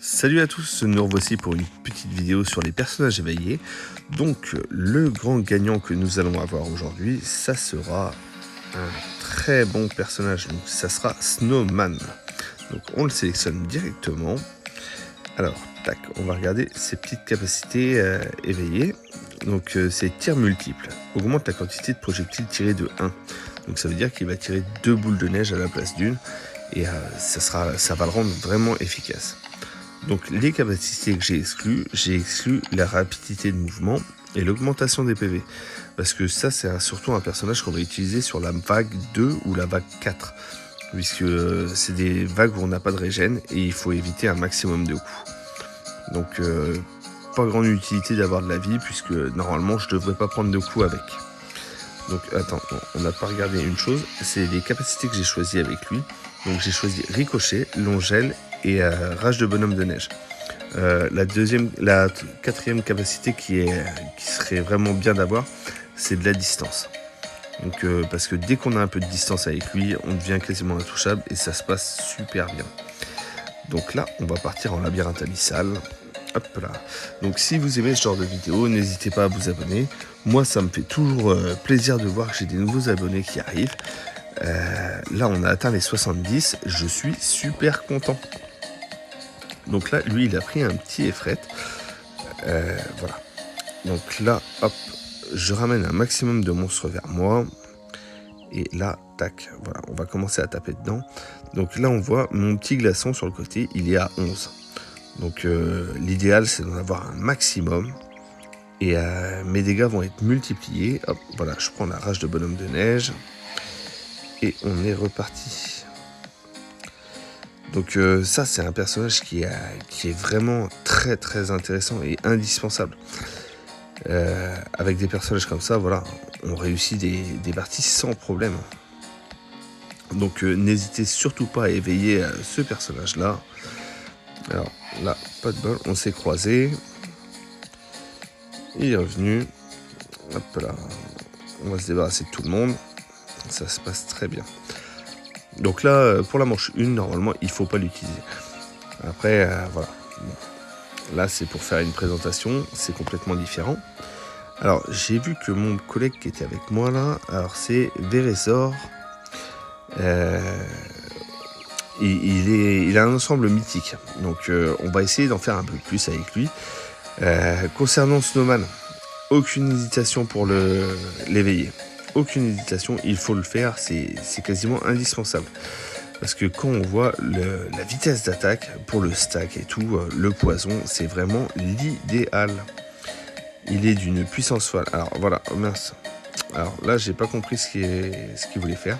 Salut à tous, nous revoici pour une petite vidéo sur les personnages éveillés. Donc le grand gagnant que nous allons avoir aujourd'hui, ça sera un très bon personnage, donc ça sera Snowman. Donc on le sélectionne directement. Alors tac, on va regarder ses petites capacités éveillées. Donc c'est tir multiple, augmente la quantité de projectiles tirés de 1. Donc ça veut dire qu'il va tirer 2 boules de neige à la place d'une et ça va le rendre vraiment efficace. Donc les capacités que j'ai exclu la rapidité de mouvement et l'augmentation des PV. Parce que ça c'est surtout un personnage qu'on va utiliser sur la vague 2 ou la vague 4. Puisque c'est des vagues où on n'a pas de régène et il faut éviter un maximum de coups. Donc pas grande utilité d'avoir de la vie puisque normalement je ne devrais pas prendre de coups avec. Donc attends, on n'a pas regardé une chose, c'est les capacités que j'ai choisies avec lui. Donc j'ai choisi Ricochet, Longel et Rage de bonhomme de neige. La quatrième capacité qui serait vraiment bien d'avoir, c'est de la distance. Donc parce que dès qu'on a un peu de distance avec lui, on devient quasiment intouchable et ça se passe super bien. Donc là, on va partir en labyrinthe abyssal. Hop là. Donc si vous aimez ce genre de vidéo, n'hésitez pas à vous abonner. Moi, ça me fait toujours plaisir de voir que j'ai des nouveaux abonnés qui arrivent. Là, on a atteint les 70. Je suis super content. Donc là, lui, il a pris un petit effret. Voilà. Donc là, hop, je ramène un maximum de monstres vers moi. Et là, tac, voilà, on va commencer à taper dedans. Donc là, on voit mon petit glaçon sur le côté, il est à 11. Donc l'idéal, c'est d'en avoir un maximum. Et mes dégâts vont être multipliés. Hop, voilà, je prends la rage de bonhomme de neige. Et on est reparti. Donc ça, c'est un personnage qui est vraiment très très intéressant et indispensable. Avec des personnages comme ça, voilà, on réussit des parties sans problème. Donc n'hésitez surtout pas à éveiller ce personnage-là. Alors là, pas de bol, on s'est croisés. Il est revenu. Hop là, on va se débarrasser de tout le monde. Ça se passe très bien. Donc là, pour la manche 1, normalement, il ne faut pas l'utiliser. Après, voilà. Bon. Là, c'est pour faire une présentation. C'est complètement différent. Alors, j'ai vu que mon collègue qui était avec moi là, alors c'est Vérésor. Il a un ensemble mythique. Donc, on va essayer d'en faire un peu plus avec lui. Concernant Snowman, aucune hésitation pour l'éveiller. Aucune hésitation, il faut le faire, c'est quasiment indispensable. Parce que quand on voit la vitesse d'attaque pour le stack et tout, le poison, c'est vraiment l'idéal. Il est d'une puissance folle. Alors voilà, oh mince. Alors là, j'ai pas compris ce qu'il voulait faire.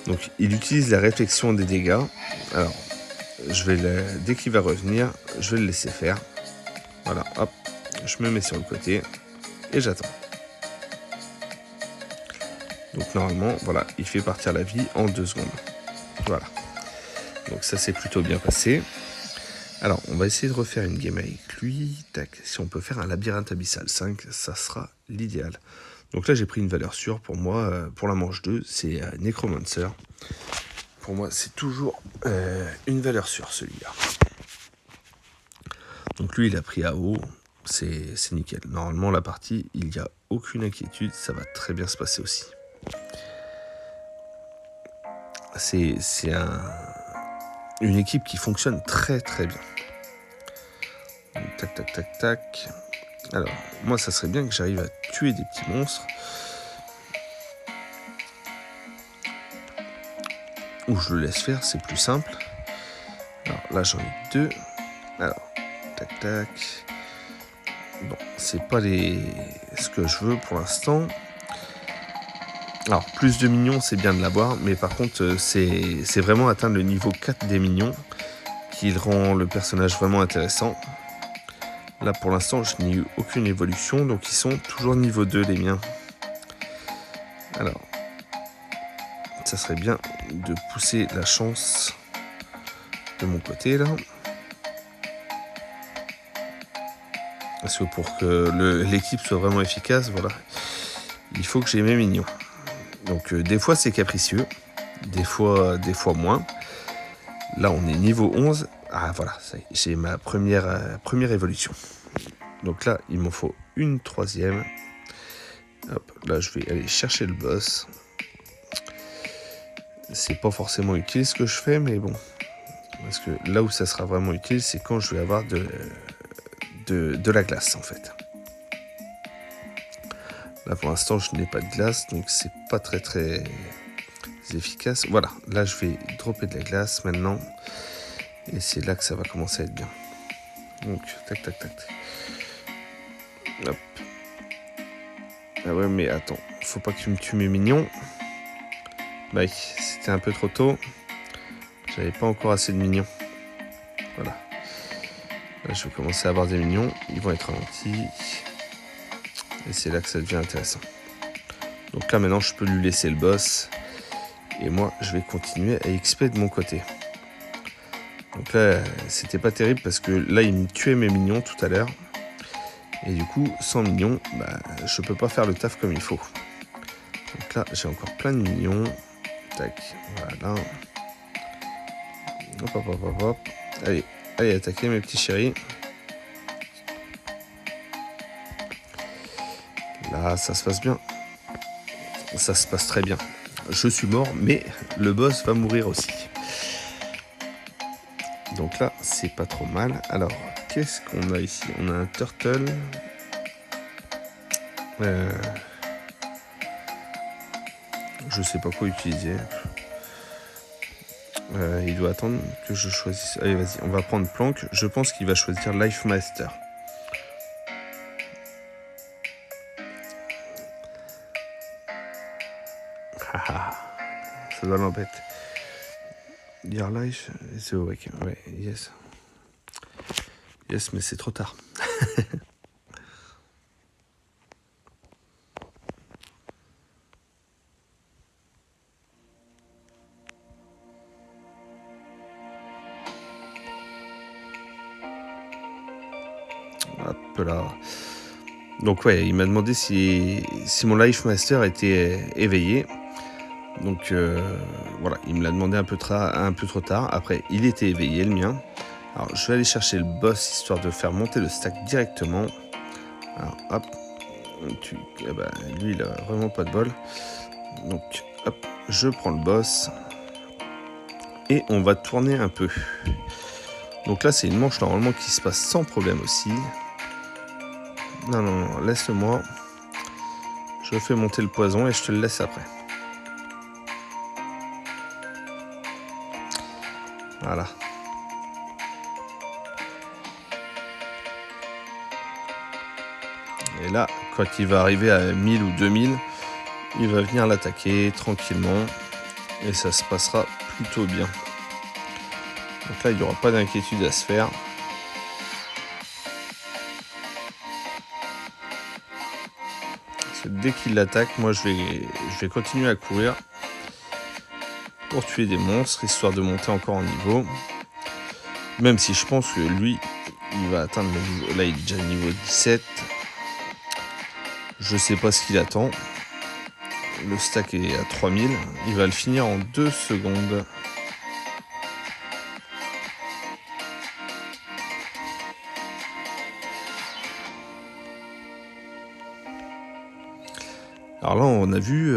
Donc il utilise la réflexion des dégâts. Alors, dès qu'il va revenir, je vais le laisser faire. Voilà, hop, je me mets sur le côté et j'attends. Donc normalement, voilà, il fait partir la vie en 2 secondes. Voilà. Donc ça s'est plutôt bien passé. Alors, on va essayer de refaire une game avec lui. Tac, si on peut faire un labyrinthe abyssal 5, ça sera l'idéal. Donc là, j'ai pris une valeur sûre pour moi. Pour la manche 2, c'est Necromancer. Pour moi, c'est toujours une valeur sûre, celui-là. Donc lui, il a pris AO. C'est nickel. Normalement, la partie, il n'y a aucune inquiétude. Ça va très bien se passer aussi. C'est une équipe qui fonctionne très très bien. Donc, tac tac tac tac. Alors moi ça serait bien que j'arrive à tuer des petits monstres. Ou je le laisse faire, c'est plus simple. Alors là j'en ai 2. Alors tac tac. Bon, c'est pas ce que je veux pour l'instant. Alors, plus de minions, c'est bien de l'avoir, mais par contre, c'est vraiment atteindre le niveau 4 des minions qui rend le personnage vraiment intéressant. Là, pour l'instant, je n'ai eu aucune évolution, donc ils sont toujours niveau 2, les miens. Alors, ça serait bien de pousser la chance de mon côté, là. Parce que pour que l'équipe soit vraiment efficace, voilà, il faut que j'ai mes minions. Donc des fois c'est capricieux, des fois moins. Là, on est niveau 11. Ah, voilà, j'ai ma première évolution. Donc là, il m'en faut une troisième. Hop, là, je vais aller chercher le boss. C'est pas forcément utile ce que je fais, mais bon. Parce que là où ça sera vraiment utile, c'est quand je vais avoir de la glace, en fait. Là, pour l'instant, je n'ai pas de glace, donc c'est pas très efficace. Voilà, là, je vais dropper de la glace maintenant. Et c'est là que ça va commencer à être bien. Donc, tac. Hop. Ah ouais, mais attends, faut pas que tu me tues mes mignons. Bah, c'était un peu trop tôt. J'avais pas encore assez de mignons. Voilà. Là, je vais commencer à avoir des mignons. Ils vont être ralentis. Et c'est là que ça devient intéressant. Donc là, maintenant, je peux lui laisser le boss. Et moi, je vais continuer à XP de mon côté. Donc là, c'était pas terrible parce que là, il me tuait mes mignons tout à l'heure. Et du coup, sans mignons, bah, je peux pas faire le taf comme il faut. Donc là, j'ai encore plein de mignons. Tac, voilà. Hop. Allez, attaquez mes petits chéris. Là, ça se passe bien. Ça se passe très bien. Je suis mort, mais le boss va mourir aussi. Donc là, c'est pas trop mal. Alors, qu'est-ce qu'on a ici? On a un turtle. Je sais pas quoi utiliser. Il doit attendre que je choisisse. Allez, vas-y, on va prendre planque. Je pense qu'il va choisir Life Master. Ça doit l'embêter. Your life is awake. Ouais, yes. Yes, mais c'est trop tard. Hop là. Donc ouais, il m'a demandé si mon Life Master était éveillé. Donc voilà, il me l'a demandé un peu trop tard. Après, il était éveillé, le mien. Alors, je vais aller chercher le boss, histoire de faire monter le stack directement. Alors, hop. Lui, il a vraiment pas de bol. Donc, hop, je prends le boss. Et on va tourner un peu. Donc là, c'est une manche normalement qui se passe sans problème aussi. Non, laisse-le-moi. Je fais monter le poison et je te le laisse après. Voilà. Et là, quand il va arriver à 1000 ou 2000, il va venir l'attaquer tranquillement. Et ça se passera plutôt bien. Donc là, il n'y aura pas d'inquiétude à se faire. Parce que dès qu'il l'attaque, moi je vais continuer à courir pour tuer des monstres, histoire de monter encore en niveau. Même si je pense que lui, il va atteindre le niveau. Là, il est déjà niveau 17. Je sais pas ce qu'il attend. Le stack est à 3000. Il va le finir en 2 secondes. Alors là, on a vu,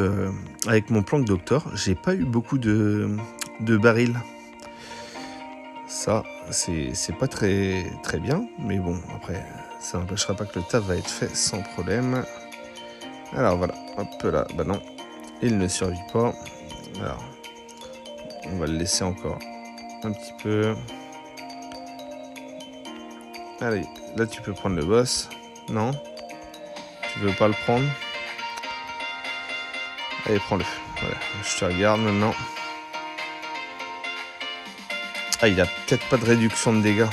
avec mon planque docteur, j'ai pas eu beaucoup de barils. Ça, c'est pas très bien, mais bon, après, ça n'empêchera pas que le taf va être fait sans problème. Alors voilà, hop là, bah non, il ne survit pas. Alors, on va le laisser encore un petit peu. Allez, là tu peux prendre le boss. Non? Tu veux pas le prendre? Allez, prends-le. Voilà, je te regarde maintenant. Ah, il a peut-être pas de réduction de dégâts.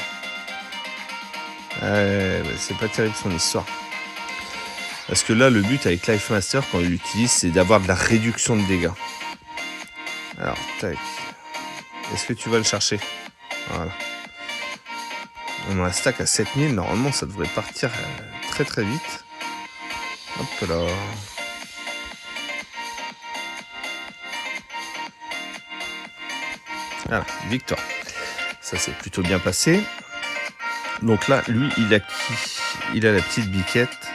C'est pas terrible son histoire. Parce que là, le but avec Life Master, quand il l'utilise, c'est d'avoir de la réduction de dégâts. Alors, tac. Est-ce que tu vas le chercher? Voilà. On a un stack à 7000. Normalement, ça devrait partir très vite. Hop là. Voilà, victoire. Ça s'est plutôt bien passé. Donc là, lui, il a la petite biquette.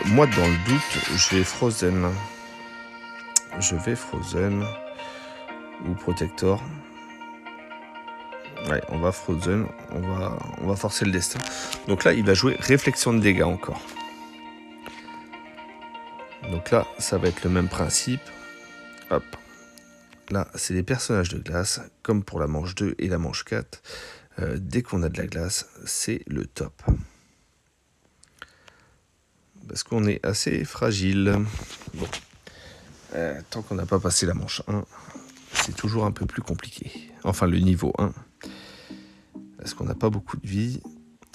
Moi, dans le doute, je vais Frozen. Ou Protector. Ouais, on va Frozen. On va forcer le destin. Donc là, il va jouer réflexion de dégâts encore. Donc là, ça va être le même principe. Hop. Là, c'est des personnages de glace, comme pour la manche 2 et la manche 4. Dès qu'on a de la glace, c'est le top. Parce qu'on est assez fragile. Bon. Tant qu'on n'a pas passé la manche 1, c'est toujours un peu plus compliqué. Enfin, le niveau 1. Parce qu'on n'a pas beaucoup de vie.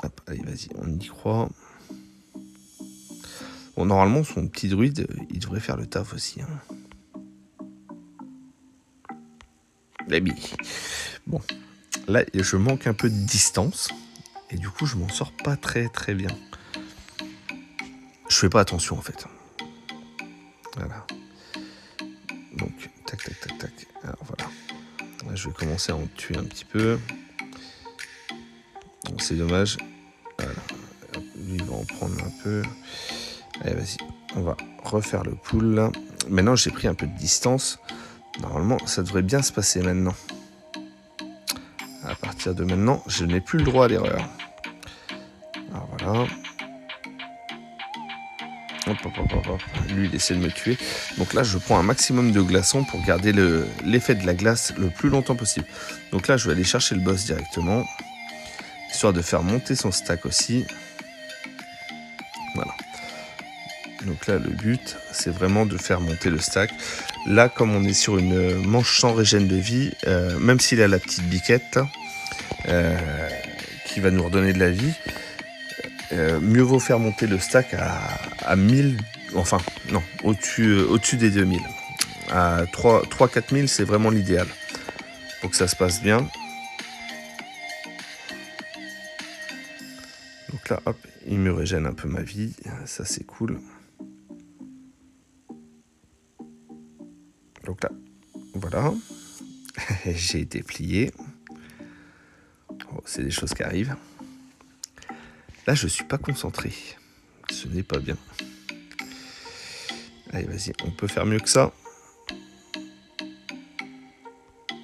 Hop, allez, vas-y, on y croit. Bon, normalement, son petit druide, il devrait faire le taf aussi. Mais bon, là, je manque un peu de distance. Et du coup, je m'en sors pas très bien. Je fais pas attention, en fait. Voilà. Donc, tac. Alors, voilà. Là, je vais commencer à en tuer un petit peu. Bon, c'est dommage. Voilà. Lui, il va en prendre un peu. Allez, vas-y. On va refaire le pool, là. Maintenant, j'ai pris un peu de distance. Normalement, ça devrait bien se passer maintenant. À partir de maintenant, je n'ai plus le droit à l'erreur. Alors voilà. Hop. Lui, il essaie de me tuer. Donc là, je prends un maximum de glaçons pour garder l'effet de la glace le plus longtemps possible. Donc là, je vais aller chercher le boss directement. Histoire de faire monter son stack aussi. Voilà. Donc là, le but, c'est vraiment de faire monter le stack. Là, comme on est sur une manche sans régène de vie, même s'il a la petite biquette, qui va nous redonner de la vie, mieux vaut faire monter le stack à 1000, enfin, non, au-dessus des 2000. À 3-4 000, c'est vraiment l'idéal pour que ça se passe bien. Donc là, hop, il me régène un peu ma vie, ça c'est cool. Donc là, voilà, j'ai été plié. Oh, c'est des choses qui arrivent. Là, je suis pas concentré. Ce n'est pas bien. Allez, vas-y, on peut faire mieux que ça.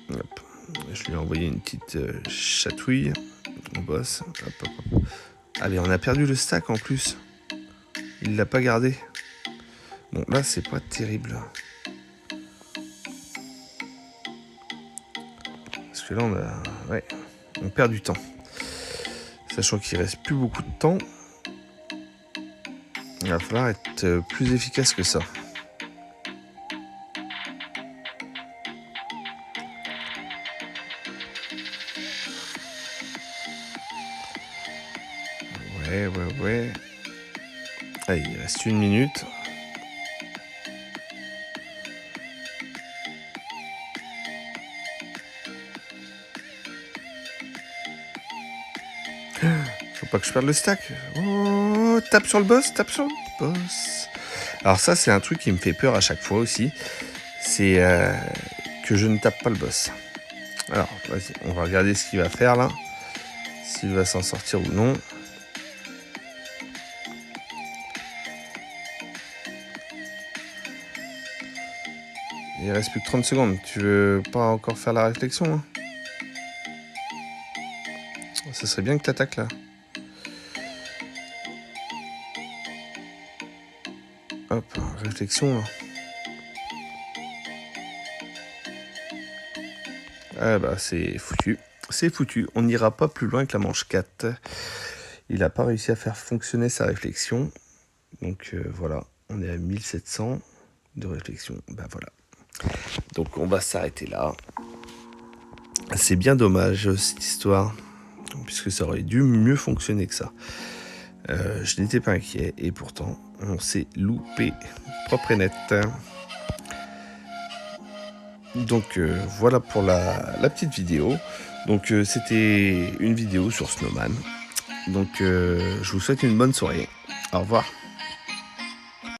Hop. Je lui ai envoyé une petite chatouille au boss. Hop. Ah, mais on a perdu le stack en plus. Il l'a pas gardé. Bon, là, c'est pas terrible. Parce que là, on perd du temps. Sachant qu'il reste plus beaucoup de temps. Il va falloir être plus efficace que ça. Ouais. Allez, il reste 1 minute. Faut pas que je perde le stack. Oh, tape sur le boss. Alors ça, c'est un truc qui me fait peur à chaque fois aussi. C'est que je ne tape pas le boss. Alors, vas-y, on va regarder ce qu'il va faire là. S'il va s'en sortir ou non. Il reste plus que 30 secondes. Tu veux pas encore faire la réflexion, hein? Ça serait bien que tu attaques là. Hop, réflexion là. Ah bah c'est foutu. C'est foutu. On n'ira pas plus loin que la manche 4. Il n'a pas réussi à faire fonctionner sa réflexion. Donc voilà, on est à 1700 de réflexion. Ben voilà. Donc on va s'arrêter là. C'est bien dommage cette histoire, puisque ça aurait dû mieux fonctionner que ça. Je n'étais pas inquiet et pourtant on s'est loupé propre et net. Donc voilà pour la petite vidéo. Donc c'était une vidéo sur Snowman. Donc je vous souhaite une bonne soirée. Au revoir.